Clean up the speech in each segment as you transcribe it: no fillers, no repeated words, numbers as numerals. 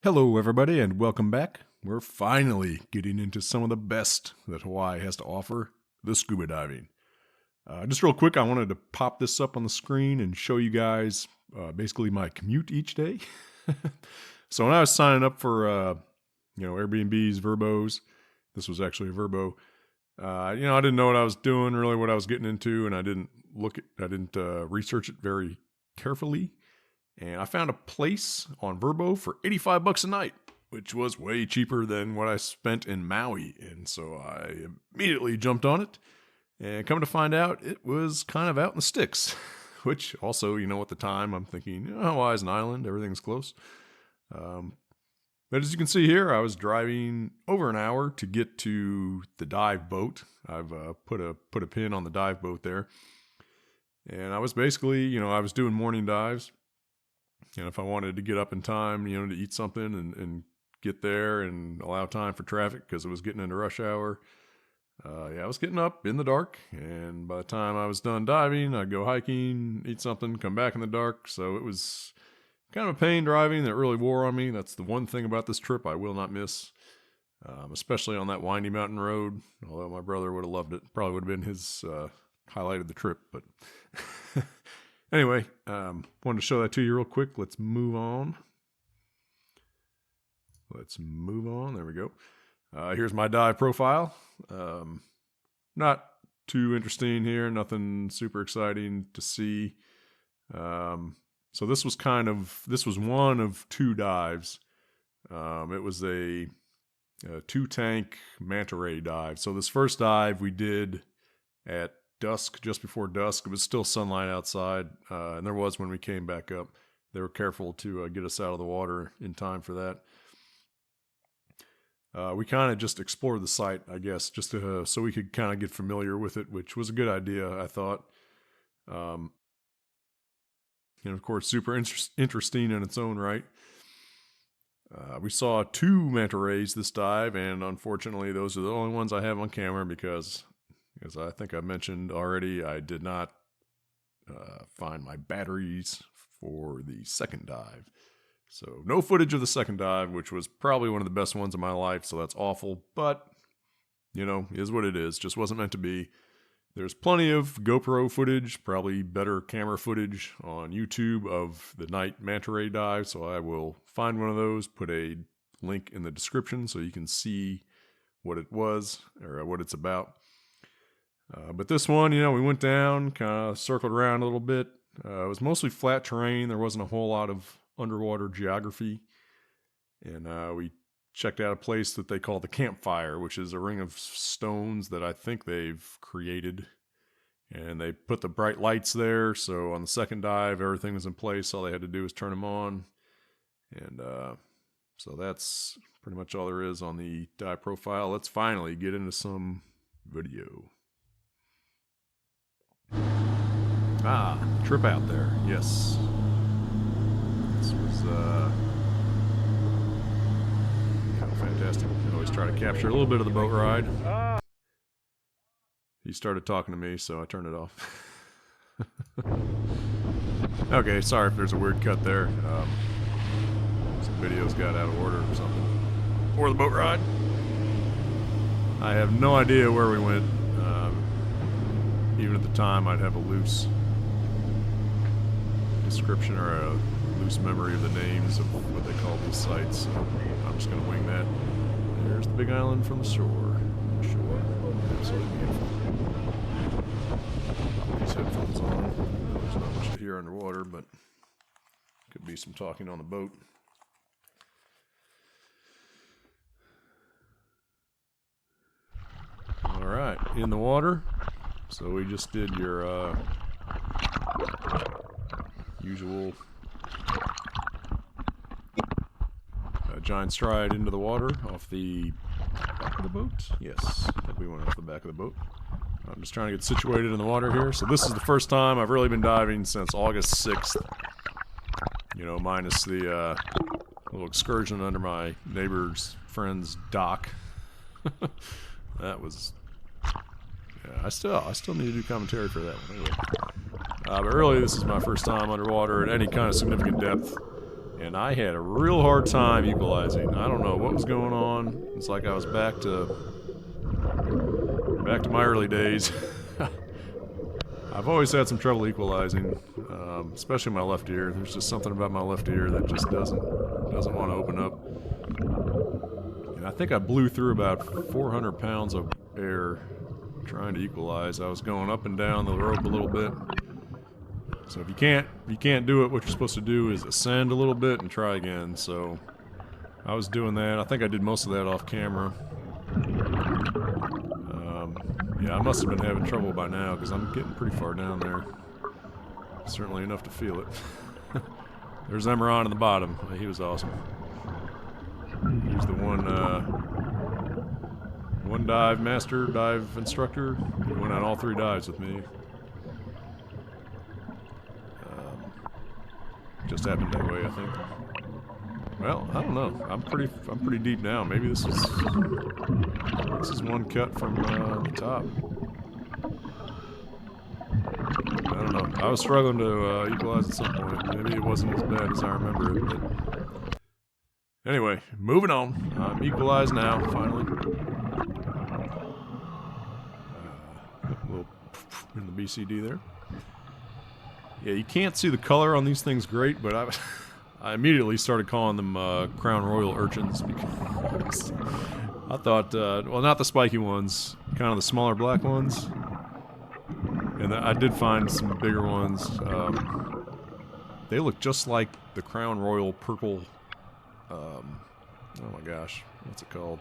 Hello, everybody, and welcome back. We're finally getting into some of the best that Hawaii has to offer, the scuba diving. Just real quick, I wanted to pop this up on the screen and show you guys basically my commute each day. So when I was signing up for Airbnbs, Verbos, this was actually a Verbo. I didn't know what I was doing, really what I was getting into, and I didn't research it very carefully. And I found a place on Verbo for $85 a night, which was way cheaper than what I spent in Maui. And so I immediately jumped on it. And come to find out, it was kind of out in the sticks. Which also, at the time, I'm thinking, Hawaii's an island, everything's close. But as you can see here, I was driving over an hour to get to the dive boat. I've put a pin on the dive boat there. And I was basically, I was doing morning dives. And if I wanted to get up in time, to eat something and get there and allow time for traffic because it was getting into rush hour. I was getting up in the dark. And by the time I was done diving, I'd go hiking, eat something, come back in the dark. So it was kind of a pain driving that really wore on me. That's the one thing about this trip I will not miss, especially on that windy mountain road. Although my brother would have loved it. Probably would have been his highlight of the trip. But anyway, wanted to show that to you real quick. Let's move on. There we go. Here's my dive profile. Not too interesting here. Nothing super exciting to see. So this was one of two dives. It was a 2-tank manta ray dive. So this first dive we did at dusk, just before dusk. It was still sunlight outside, and there was when we came back up. They were careful to get us out of the water in time for that. We kind of just explored the site, I guess, just so we could kind of get familiar with it, which was a good idea, I thought. And of course, super interesting in its own right. We saw 2 manta rays this dive, and unfortunately, those are the only ones I have on camera because, as I think I mentioned already, I did not find my batteries for the second dive. So no footage of the second dive, which was probably one of the best ones of my life, so that's awful. But, is what it is. Just wasn't meant to be. There's plenty of GoPro footage, probably better camera footage on YouTube of the night manta ray dive, so I will find one of those, put a link in the description so you can see what it was, or what it's about. But this one, we went down, kind of circled around a little bit. It was mostly flat terrain. There wasn't a whole lot of underwater geography. And we checked out a place that they call the campfire, which is a ring of stones that I think they've created. And they put the bright lights there. So on the second dive, everything was in place. All they had to do was turn them on. And so that's pretty much all there is on the dive profile. Let's finally get into some video. Trip out there, yes. This was kind of fantastic. I always try to capture a little bit of the boat ride. He started talking to me, so I turned it off. Okay, sorry if there's a weird cut there. Some videos got out of order or something. Or the boat ride. I have no idea where we went. Even at the time, I'd have a loose description or a loose memory of the names of what they call these sites. So I'm just going to wing that. There's the big island from the shore. Absolutely beautiful. Put these headphones on. There's not much to hear underwater, but could be some talking on the boat. All right, in the water. So we just did your usual giant stride into the water off the back of the boat. Yes, I think we went off the back of the boat. I'm just trying to get situated in the water here. So this is the first time I've really been diving since August 6th. Minus the little excursion under my neighbor's friend's dock. That was... Yeah, I still need to do commentary for that one anyway. But really, this is my first time underwater at any kind of significant depth. and I had a real hard time equalizing. I don't know what was going on. It's like I was back to my early days. I've always had some trouble equalizing, especially my left ear. There's just something about my left ear that just doesn't want to open up. And I think I blew through about 400 pounds of air trying to equalize. I was going up and down the rope a little bit. So if you can't do it, what you're supposed to do is ascend a little bit and try again. So I was doing that. I think I did most of that off camera. Yeah, I must have been having trouble by now because I'm getting pretty far down there. Certainly enough to feel it. There's Emeron in the bottom. He was awesome. He was the one dive master, dive instructor. He went on all 3 dives with me. Just happened that way, I think. Well, I don't know. I'm pretty deep now. Maybe this is one cut from the top. I don't know. I was struggling to equalize at some point. Maybe it wasn't as bad as I remember it. But anyway, moving on. I'm equalized now, finally. A little in the BCD there. Yeah, you can't see the color on these things great, but I immediately started calling them Crown Royal urchins because I thought, well, not the spiky ones, kind of the smaller black ones. And I did find some bigger ones. They look just like the Crown Royal purple. Oh my gosh, what's it called?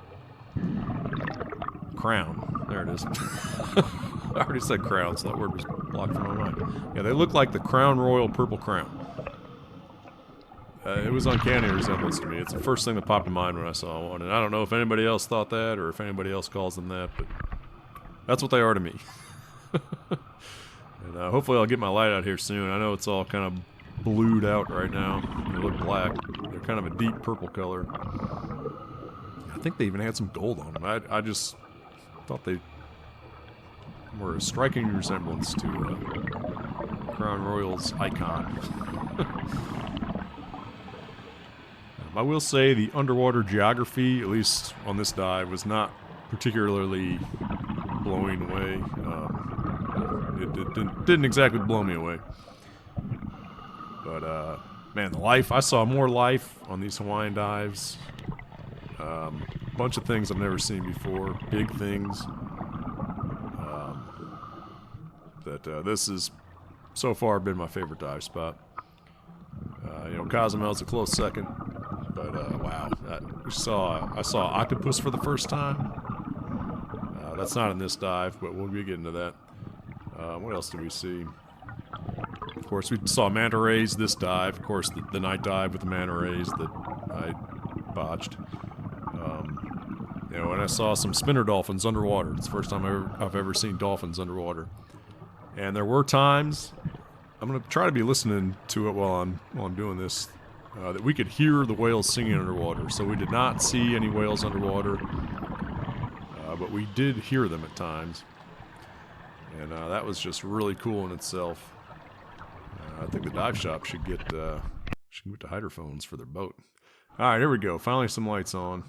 Crown. There it is. I already said crown, so that word was blocked from my mind. Yeah, they look like the Crown Royal purple crown. It was uncanny resemblance to me. It's the first thing that popped in mind when I saw one, and I don't know if anybody else thought that or if anybody else calls them that, but that's what they are to me. And hopefully I'll get my light out here soon. I know it's all kind of blued out right now. They look black. They're kind of a deep purple color. I think they even had some gold on them. I just thought they were a striking resemblance to Crown Royal's icon. I will say the underwater geography, at least on this dive, was not particularly blowing away. It didn't exactly blow me away. But, man, the life, I saw more life on these Hawaiian dives. A bunch of things I've never seen before, big things. This has so far been my favorite dive spot. You know, Cozumel's a close second, but wow, I saw octopus for the first time. That's not in this dive, but we'll be getting to that. What else did we see? Of course, we saw manta rays this dive. Of course, the night dive with the manta rays that I botched. You know, and I saw some spinner dolphins underwater. It's the first time I've ever seen dolphins underwater. And there were times, I'm going to try to be listening to it while I'm doing this, that we could hear the whales singing underwater. So we did not see any whales underwater, but we did hear them at times. And that was just really cool in itself. I think the dive shop should get the hydrophones for their boat. All right, here we go. Finally, some lights on.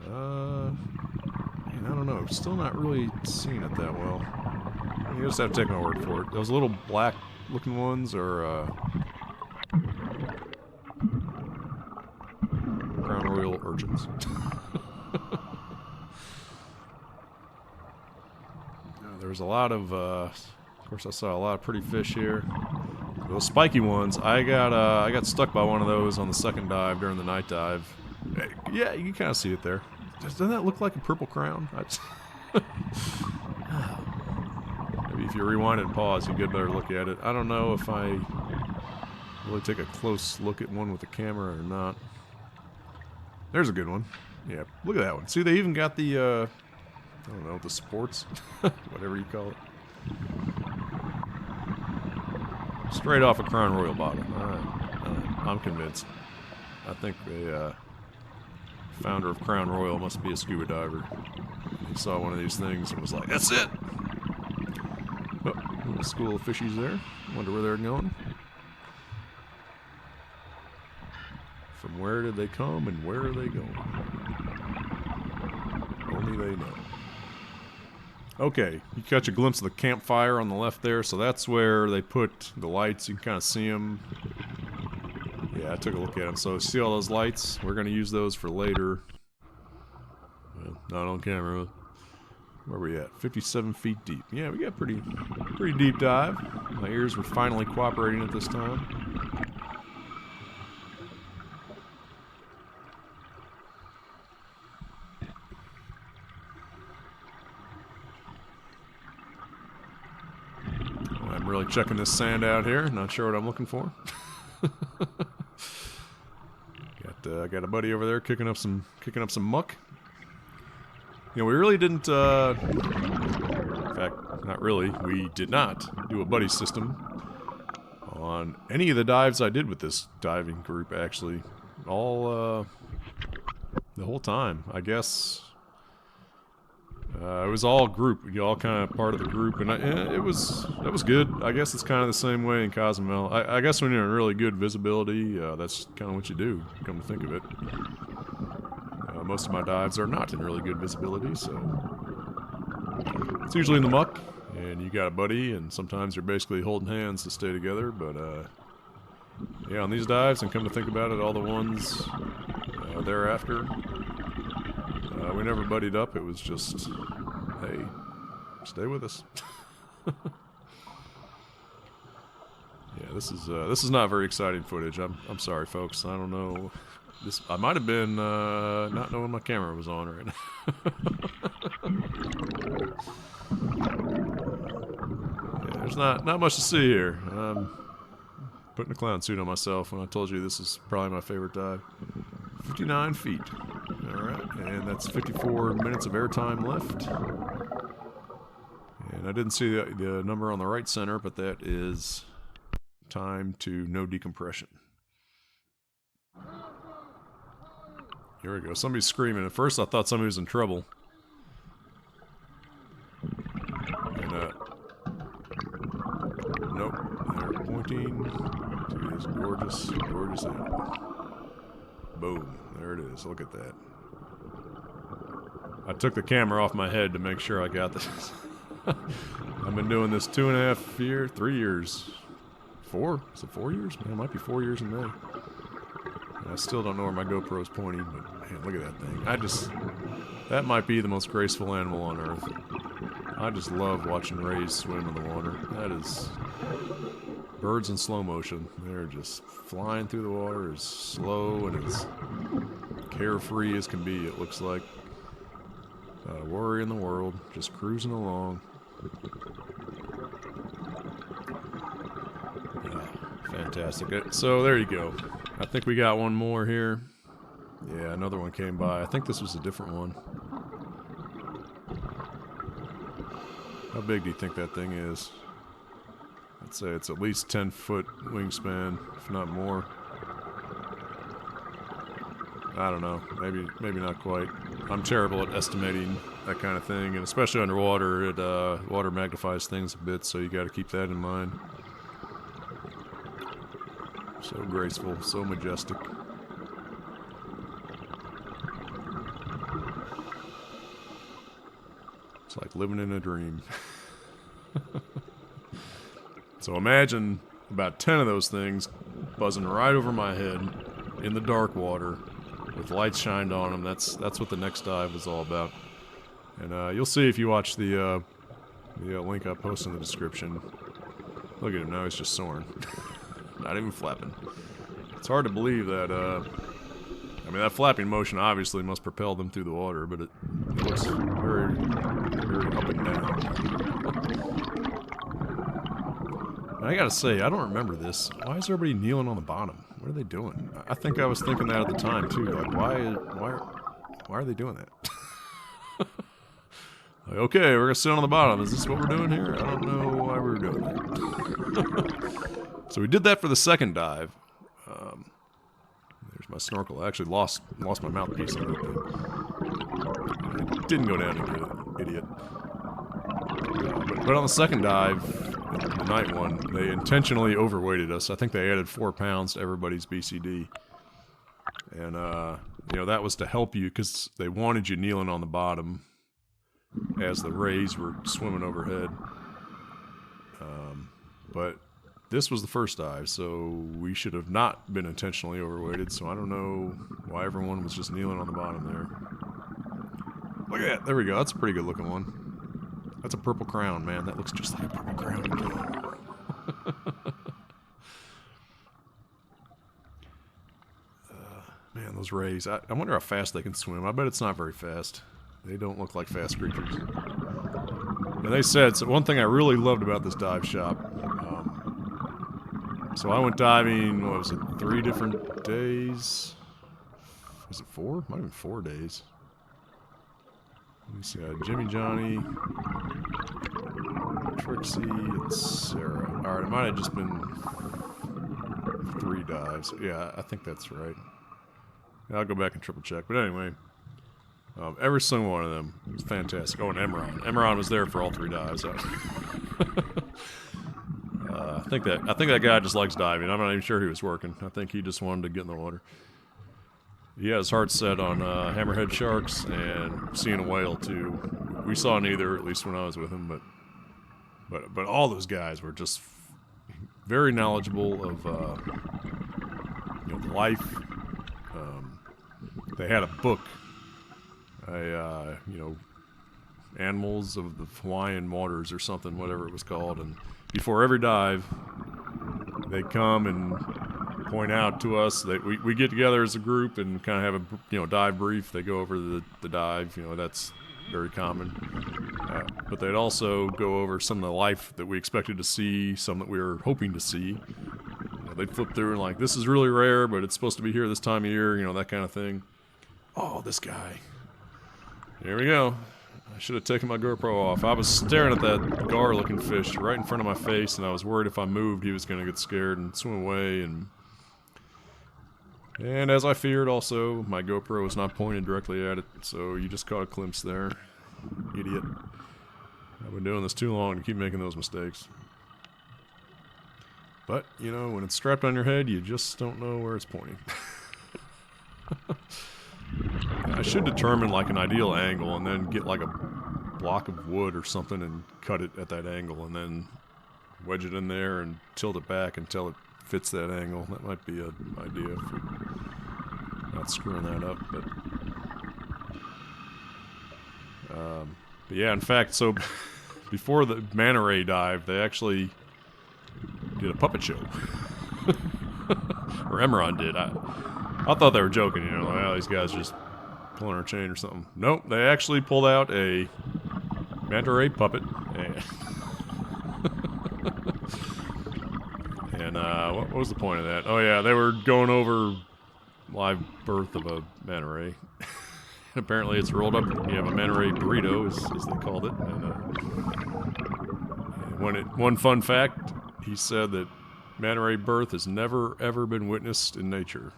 Man, I don't know. Still not really seeing it that well. You just have to take my word for it. Those little black-looking ones are Crown Royal urchins. There's a lot of course, I saw a lot of pretty fish here. Those spiky ones, I got stuck by one of those on the second dive during the night dive. Yeah, you can kind of see it there. Doesn't that look like a purple crown? Maybe if you rewind it and pause, you get a better look at it. I don't know if I really take a close look at one with the camera or not. There's a good one. Yeah, look at that one. See, they even got the, I don't know, the supports? Whatever you call it. Straight off a Crown Royal bottle. Alright. I'm convinced. I think the founder of Crown Royal must be a scuba diver. He saw one of these things and was like, that's it! Oh, little school of fishies there. Wonder where they're going. From where did they come and where are they going? Only they know. Okay, you catch a glimpse of the campfire on the left there, so that's where they put the lights. You can kind of see them. Yeah, I took a look at them. So see all those lights? We're going to use those for later. Well, not on camera. Where are we at? 57 feet deep. Yeah, we got pretty deep dive. My ears were finally cooperating at this time. I'm really checking this sand out here. Not sure what I'm looking for. Got a buddy over there kicking up some muck. You know, we really didn't. In fact, not really. We did not do a buddy system on any of the dives I did with this diving group. Actually, all the whole time. I guess it was all group. You all kind of part of the group, and that was good. I guess it's kind of the same way in Cozumel. I guess when you're in really good visibility, that's kind of what you do. Come to think of it. Most of my dives are not in really good visibility, so it's usually in the muck, and you got a buddy, and sometimes you're basically holding hands to stay together, but yeah, on these dives, and come to think about it, all the ones thereafter, we never buddied up. It was just, hey, stay with us. Yeah, this is not very exciting footage. I'm sorry, folks. I don't know. I might have been not knowing my camera was on right now. Yeah, there's not much to see here. Putting a clown suit on myself when I told you this is probably my favorite dive. 59 feet. Alright, and that's 54 minutes of airtime left. And I didn't see the number on the right center, but that is time to no decompression. Here we go. Somebody's screaming. At first I thought somebody was in trouble. And, nope. They're pointing to this gorgeous, gorgeous animal. Boom. There it is. Look at that. I took the camera off my head to make sure I got this. I've been doing this 2.5 years, 3 years. 4? Is it 4 years? Man, it might be 4 years in May. And I still don't know where my GoPro's pointing, but man, look at that thing. That might be the most graceful animal on Earth. I just love watching rays swim in the water. That is birds in slow motion. They're just flying through the water as slow and as carefree as can be, it looks like. Not a worry in the world, just cruising along. Fantastic. So there you go. I think we got one more here. Yeah, another one came by. I think this was a different one. How big do you think that thing is? I'd say it's at least 10-foot wingspan, if not more. I don't know. Maybe not quite. I'm terrible at estimating that kind of thing, and especially underwater, water magnifies things a bit, so you got to keep that in mind. So graceful, so majestic. It's like living in a dream. So imagine about 10 of those things buzzing right over my head in the dark water with lights shined on them. That's what the next dive was all about. And you'll see if you watch the link I post in the description. Look at him now, he's just soaring. Not even flapping. It's hard to believe that, I mean, that flapping motion obviously must propel them through the water, but it looks very, very up and down. And I gotta say, I don't remember this. Why is everybody kneeling on the bottom? What are they doing? I think I was thinking that at the time, too. Like, why are they doing that? Like, okay, we're gonna sit on the bottom. Is this what we're doing here? I don't know why we're doing that. So we did that for the second dive. There's my snorkel. I actually lost my mouthpiece on that thing. It didn't go down again, idiot. But on the second dive, the night one, they intentionally overweighted us. I think they added 4 pounds to everybody's BCD. And, you know, that was to help you because they wanted you kneeling on the bottom as the rays were swimming overhead. But this was the first dive, so we should have not been intentionally overweighted, so I don't know why everyone was just kneeling on the bottom there. Look at that. There we go. That's a pretty good looking one. That's a purple crown, man. That looks just like a purple crown. Man, those rays. I wonder how fast they can swim. I bet it's not very fast. They don't look like fast creatures. And they said, so one thing I really loved about this dive shop, so I went diving, what was it, 3 different days? Was it 4? Might have been 4 days. Let me see, Jimmy, Johnny, Trixie, and Sarah. Alright, it might have just been 3 dives. Yeah, I think that's right. I'll go back and triple check. But anyway, every single one of them was fantastic. Oh, and Emeron. Emeron was there for all 3 dives. I think that guy just likes diving. I'm not even sure he was working. I think he just wanted to get in the water. He had his heart set on hammerhead sharks and seeing a whale too. We saw neither, at least when I was with him. But all those guys were just very knowledgeable of you know, life. They had a book, you know, Animals of the Hawaiian Waters or something, whatever it was called. And before every dive, they'd come and point out to us that we get together as a group and kind of have a, you know, dive brief. They go over the dive, you know, that's very common. But they'd also go over some of the life that we expected to see, some that we were hoping to see. You know, they'd flip through and like, this is really rare, but it's supposed to be here this time of year, you know, that kind of thing. Oh, this guy. Here we go. I should have taken my GoPro off. I was staring at that gar-looking fish right in front of my face, and I was worried if I moved, he was going to get scared and swim away. And as I feared, also, my GoPro was not pointed directly at it, so you just caught a glimpse there. Idiot. I've been doing this too long to keep making those mistakes. But, you know, when it's strapped on your head, you just don't know where it's pointing. I should determine like an ideal angle and then get like a block of wood or something and cut it at that angle and then wedge it in there and tilt it back until it fits that angle. That might be an idea for not screwing that up. But yeah, in fact, so before the manta ray dive, they actually did a puppet show. Or Emeron did. I thought they were joking, you know, like, oh, these guys just pulling our chain or something. Nope, they actually pulled out a manta ray puppet. And what was the point of that? Oh yeah, they were going over live birth of a manta ray. Apparently it's rolled up. You have a manta ray burrito, as they called it. And one fun fact, he said that manta ray birth has never ever been witnessed in nature.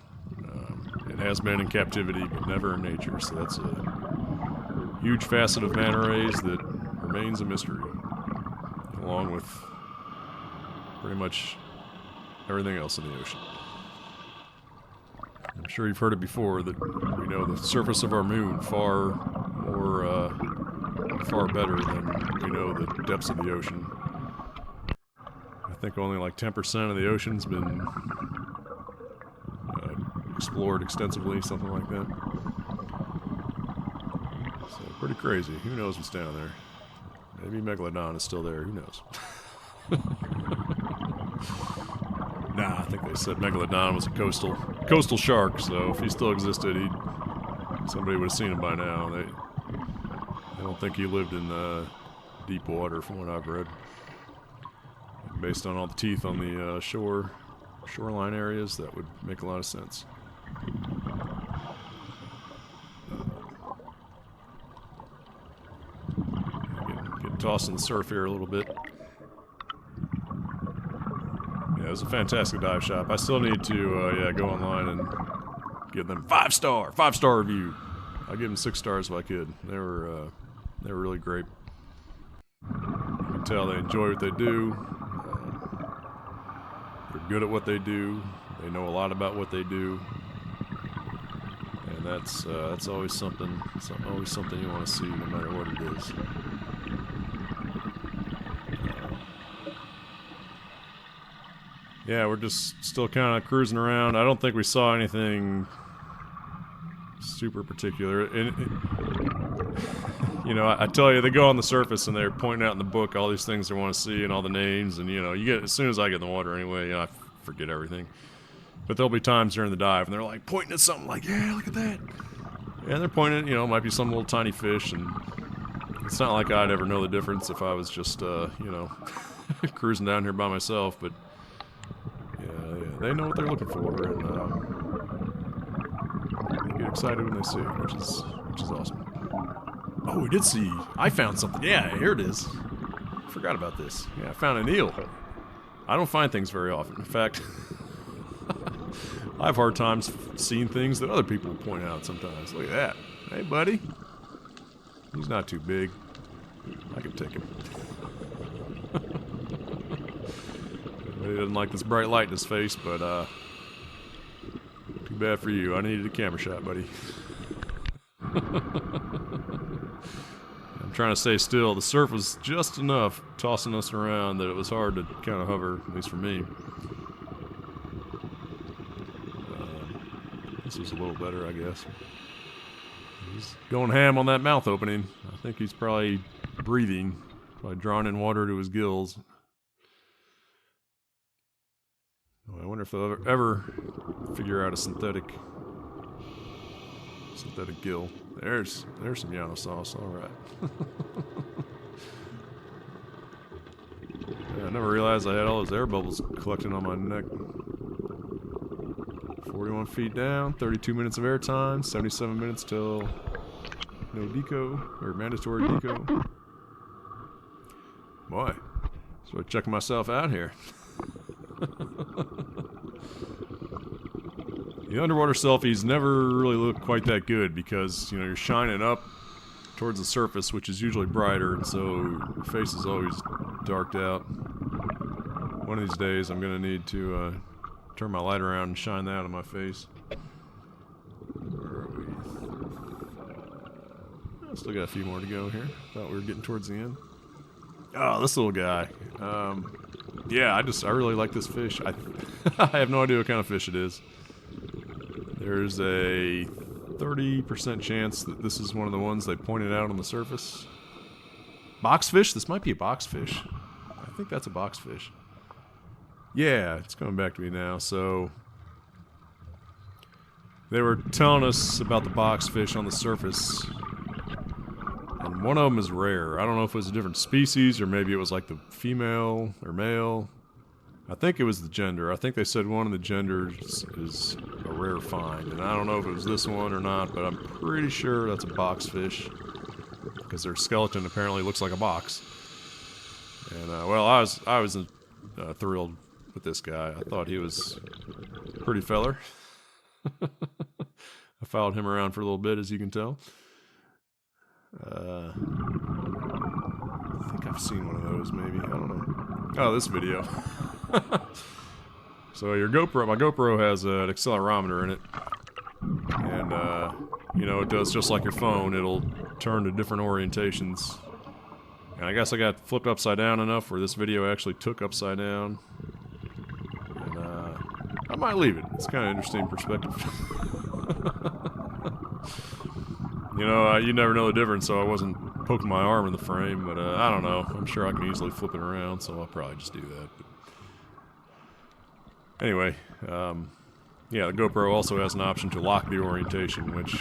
It has been in captivity, but never in nature. So that's a huge facet of manta rays that remains a mystery, along with pretty much everything else in the ocean. I'm sure you've heard it before that we know the surface of our moon far better than we know the depths of the ocean. I think only like 10% of the ocean's been explored extensively, something like that. So pretty crazy. Who knows what's down there? Maybe Megalodon is still there. Who knows? Nah, I think they said Megalodon was a coastal shark. So if he still existed, somebody would have seen him by now. I don't think he lived in deep water, from what I've read. Based on all the teeth on the shoreline areas, that would make a lot of sense. Getting tossed in the surf here a little bit. Yeah, it was a fantastic dive shop. I still need to go online and give them 5-star review. I'll give them 6 stars if I could. They were really great. You can tell they enjoy what they do. They're good at what they do. They know a lot about what they do. that's always something. It's always something you want to see, no matter what it is. Yeah, we're just still kind of cruising around. I don't think we saw anything super particular. You know, I tell you, they go on the surface and they're pointing out in the book all these things they want to see and all the names, and you know, you get as soon as I get in the water anyway, you know, I forget everything. But there'll be times during the dive and they're like pointing at something like, yeah, look at that. And they're pointing, you know, it might be some little tiny fish, and it's not like I'd ever know the difference if I was just, you know, cruising down here by myself. But yeah, they know what they're looking for, and they get excited when they see it, which is awesome. Oh, we did see. I found something. Yeah, here it is. Forgot about this. Yeah, I found an eel. I don't find things very often. In fact, I have hard times seeing things that other people point out sometimes. Look at that. Hey, buddy. He's not too big. I can take him. He doesn't like this bright light in his face, but too bad for you. I needed a camera shot, buddy. I'm trying to stay still. The surf was just enough tossing us around that it was hard to kind of hover, at least for me. This was a little better, I guess. He's going ham on that mouth opening. I think he's probably breathing, probably drawing in water to his gills. Oh, I wonder if they'll ever figure out a synthetic gill. There's some Llano sauce. All right. Yeah, I never realized I had all those air bubbles collecting on my neck. 41 feet down, 32 minutes of air time, 77 minutes till no deco, or mandatory deco. Boy, so I'm checking myself out here. The underwater selfies never really look quite that good because, you know, you're shining up towards the surface, which is usually brighter, and so your face is always darked out. One of these days I'm going to need to turn my light around and shine that on my face. Where are we? Still got a few more to go here. Thought we were getting towards the end. Oh, this little guy. Yeah, I really like this fish. I have no idea what kind of fish it is. There's a 30% chance that this is one of the ones they pointed out on the surface. Boxfish? This might be a boxfish. I think that's a boxfish. Yeah, it's coming back to me now. So they were telling us about the boxfish on the surface, and one of them is rare. I don't know if it was a different species or maybe it was like the female or male. I think it was the gender. I think they said one of the genders is a rare find, and I don't know if it was this one or not, but I'm pretty sure that's a boxfish because their skeleton apparently looks like a box. And well, I was thrilled with this guy. I thought he was a pretty feller. I followed him around for a little bit, as you can tell. I think I've seen one of those, maybe. I don't know. Oh, this video. So my GoPro has an accelerometer in it, and you know, it does just like your phone. It'll turn to different orientations, and I guess I got flipped upside down enough where this video actually took upside down, and I might leave it. It's kind of interesting perspective. You know, you never know the difference, so I wasn't poking my arm in the frame, but I don't know. I'm sure I can easily flip it around, so I'll probably just do that. But anyway, yeah, the GoPro also has an option to lock the orientation, which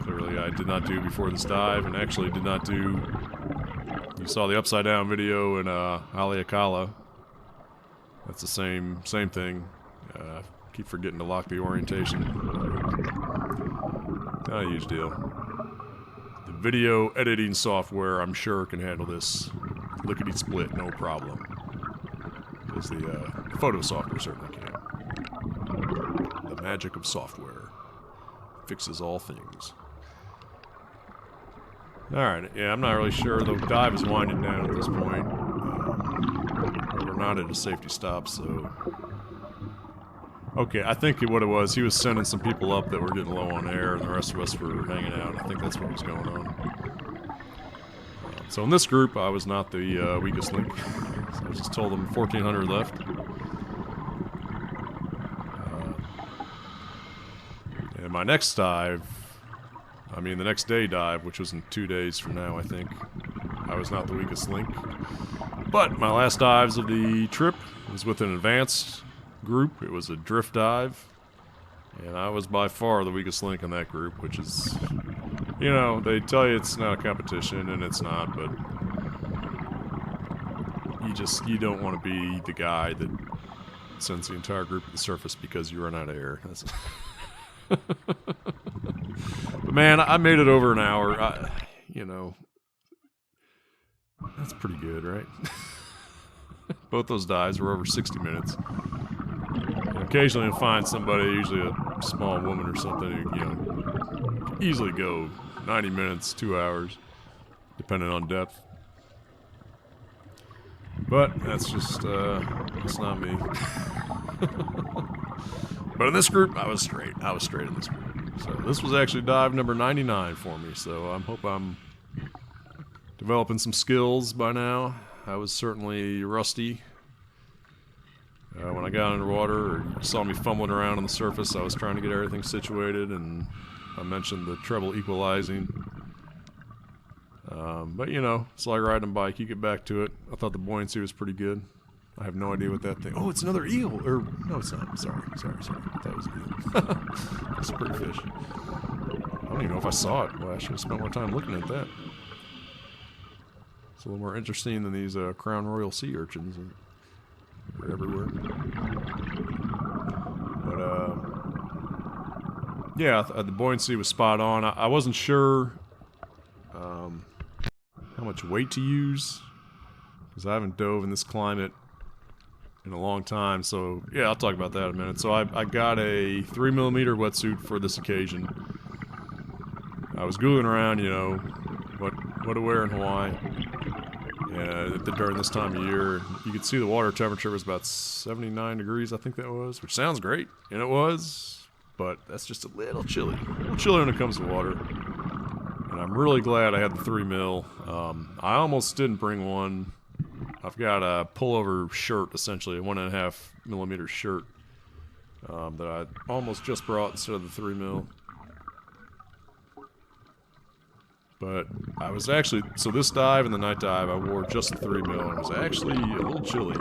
clearly I did not do before this dive, and actually did not do. You saw the upside down video in Haleakala. That's the same thing. Keep forgetting to lock the orientation. Not a huge deal. The video editing software, I'm sure, can handle this lickety-split, no problem. Because the photo software certainly can. The magic of software fixes all things. Alright, yeah, I'm not really sure. The dive is winding down at this point. We're not at a safety stop, so Okay, I think what it was, he was sending some people up that were getting low on air, and the rest of us were hanging out. I think that's what was going on. So in this group, I was not the weakest link. So I just told them 1,400 left. And my next dive, I mean the next day dive, which was in 2 days from now, I think, I was not the weakest link. But my last dives of the trip was with an advanced group. It was a drift dive, and I was by far the weakest link in that group, which is, you know, they tell you it's not a competition, and it's not, but you don't want to be the guy that sends the entire group to the surface because you run out of air. But man, I made it over an hour. You know, that's pretty good, right? Both those dives were over 60 minutes. And occasionally you'll find somebody, usually a small woman or something, who, you know, can easily go 90 minutes, 2 hours, depending on depth. But that's just, that's not me. But in this group, I was straight. I was straight in this group. So this was actually dive number 99 for me, so I hope I'm developing some skills by now. I was certainly rusty. When I got underwater, or you saw me fumbling around on the surface, I was trying to get everything situated, and I mentioned the treble equalizing. But you know, it's like riding a bike, you get back to it. I thought the buoyancy was pretty good. I have no idea what that thing... Oh, it's another eel! Or, no it's not. Sorry. I thought it was an eel. It's a pretty fish. I don't even know if I saw it. Well, I should have spent more time looking at that. It's a little more interesting than these Crown Royal sea urchins. They're everywhere. But, yeah, the buoyancy was spot on. I wasn't sure how much weight to use, because I haven't dove in this climate in a long time, so yeah, I'll talk about that in a minute. So I got a 3mm wetsuit for this occasion. I was Googling around, you know, what to wear in Hawaii during this time of year. You could see the water temperature was about 79 degrees, I think that was, which sounds great, and it was, but that's just a little chilly when it comes to water. And I'm really glad I had the 3mm. I almost didn't bring one. I've got a pullover shirt, essentially, a 1.5mm shirt that I almost just brought instead of the 3mm. But I was actually, so this dive and the night dive, I wore just the 3mm, and it was actually a little chilly.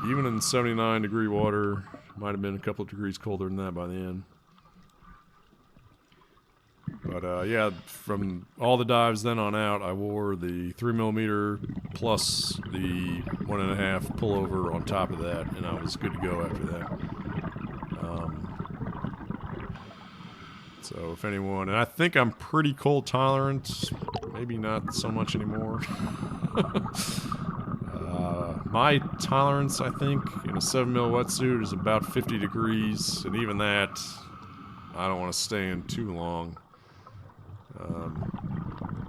Even in 79 degree water, might have been a couple of degrees colder than that by the end. But yeah, from all the dives then on out, I wore the 3mm plus the 1.5 pullover on top of that, and I was good to go after that. So if anyone, and I think I'm pretty cold tolerant, maybe not so much anymore. My tolerance, I think, in a 7mm wetsuit is about 50 degrees, and even that, I don't want to stay in too long.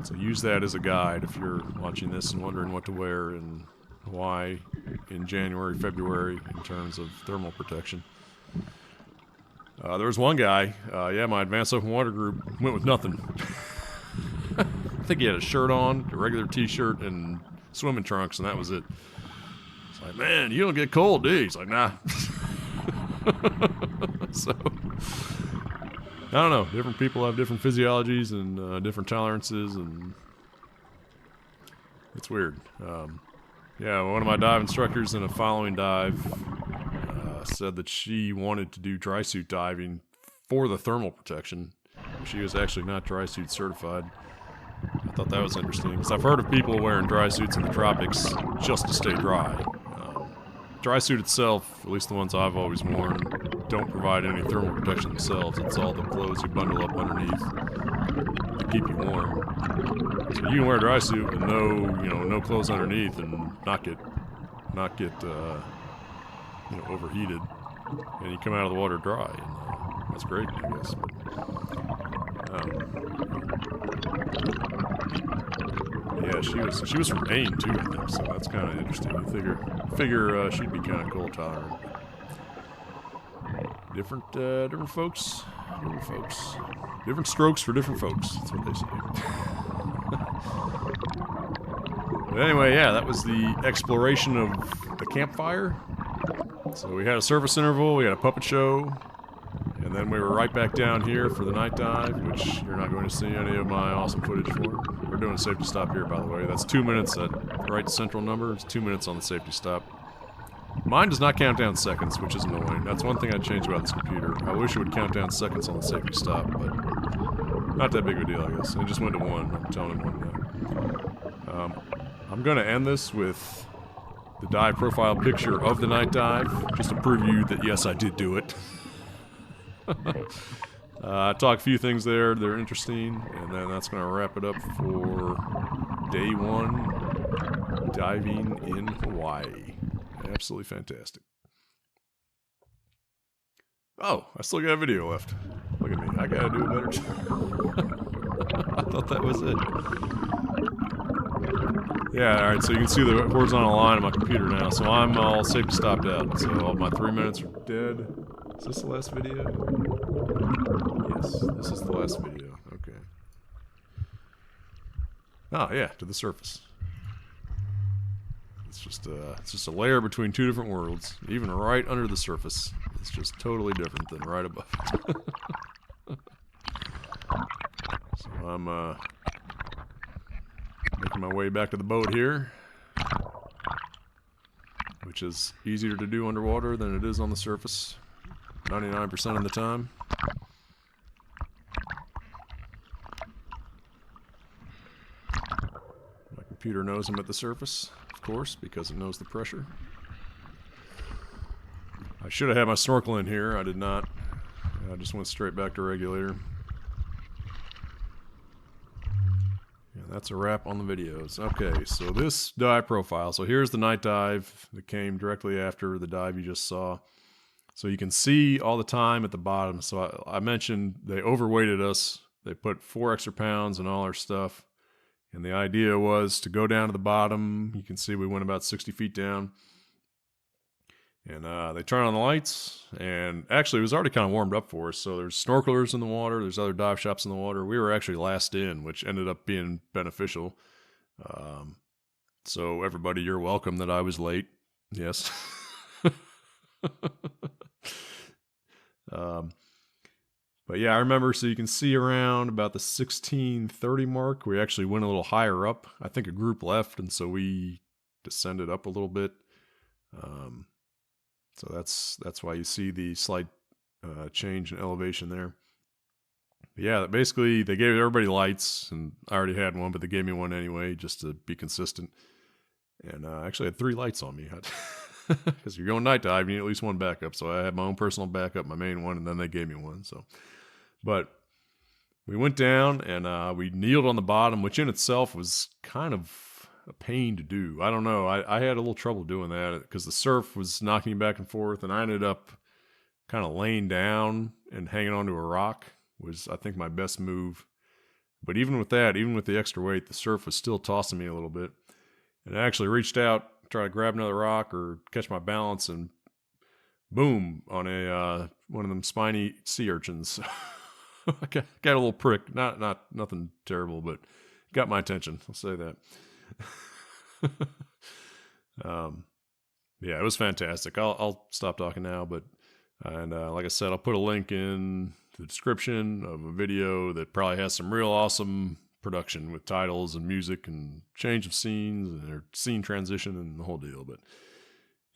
So use that as a guide if you're watching this and wondering what to wear in Hawaii in January, February in terms of thermal protection. There was one guy, yeah, my advanced open water group went with nothing. I think he had a shirt on, a regular t-shirt, and swimming trunks, and that was it. It's like, man, you don't get cold, do you? He's like, nah. So, I don't know. Different people have different physiologies and different tolerances, and it's weird. Yeah, one of my dive instructors in a following dive said that she wanted to do dry suit diving for the thermal protection. She was actually not dry suit certified. I thought that was interesting, because I've heard of people wearing dry suits in the tropics just to stay dry. Dry suit itself, at least the ones I've always worn, don't provide any thermal protection themselves. It's all the clothes you bundle up underneath to keep you warm. So you can wear a dry suit with no clothes underneath and not get overheated, and you come out of the water dry, and that's great, I guess. Yeah, she was from Maine too, I think. So that's kind of interesting. You figure she'd be kind of cold tolerant. Different folks, different strokes for different folks. That's what they say. But anyway, yeah, that was the exploration of the campfire. So we had a surface interval, we had a puppet show, and then we were right back down here for the night dive, which you're not going to see any of my awesome footage for. We're doing a safety stop here, by the way. That's 2 minutes, that right central number. It's 2 minutes on the safety stop. Mine does not count down seconds, which is annoying. That's one thing I'd change about this computer. I wish it would count down seconds on the safety stop, but not that big of a deal, I guess. It just went to 1. I'm telling him 1 now. I'm going to end this with the dive profile picture of the night dive, just to prove you that, yes, I did do it. I talk a few things there. They're interesting, and then that's going to wrap it up for day 1 diving in Hawaii. Absolutely fantastic. Oh, I still got a video left. Look at me. I gotta do a better job. I thought that was it. Yeah, alright, so you can see the horizontal line on my computer now. So I'm all safety stopped out. So all my 3 minutes are dead. Is this the last video? Yes, this is the last video. Okay. Oh, yeah, to the surface. It's just a layer between 2 different worlds. Even right under the surface, it's just totally different than right above it. So I'm making my way back to the boat here, which is easier to do underwater than it is on the surface, 99% of the time. My computer knows I'm at the surface, of course, because it knows the pressure. I should have had my snorkel in here. I did not. I just went straight back to regulator. Yeah, that's a wrap on the videos. Okay, so this dive profile. So here's the night dive that came directly after the dive you just saw. So you can see all the time at the bottom. So I mentioned they overweighted us. They put 4 extra pounds in all our stuff. And the idea was to go down to the bottom. You can see we went about 60 feet down. And they turn on the lights. And actually, it was already kind of warmed up for us. So there's snorkelers in the water. There's other dive shops in the water. We were actually last in, which ended up being beneficial. So everybody, you're welcome that I was late. Yes. But yeah, I remember, so you can see around about the 16:30 mark, we actually went a little higher up. I think a group left, and so we descended up a little bit. So that's why you see the slight change in elevation there. But yeah, basically they gave everybody lights, and I already had one, but they gave me one anyway, just to be consistent. And I actually had 3 lights on me. Because you're going night dive, you need at least one backup. So I had my own personal backup, my main one, and then they gave me one. So, but we went down and we kneeled on the bottom, which in itself was kind of a pain to do. I don't know. I had a little trouble doing that because the surf was knocking me back and forth, and I ended up kind of laying down and hanging onto a rock was, I think, my best move. But even with that, even with the extra weight, the surf was still tossing me a little bit. And I actually reached out, try to grab another rock or catch my balance, and boom, on a one of them spiny sea urchins. I got a little prick, not nothing terrible, but got my attention. I'll say that. Yeah, it was fantastic. I'll stop talking now, but like I said, I'll put a link in the description of a video that probably has some real awesome production with titles and music and change of scenes and scene transition and the whole deal. But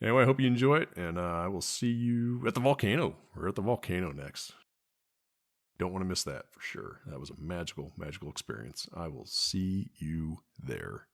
anyway, I hope you enjoy it, and I will see you at the volcano. We're at the volcano next. Don't want to miss that for sure. That was a magical, magical experience. I will see you there.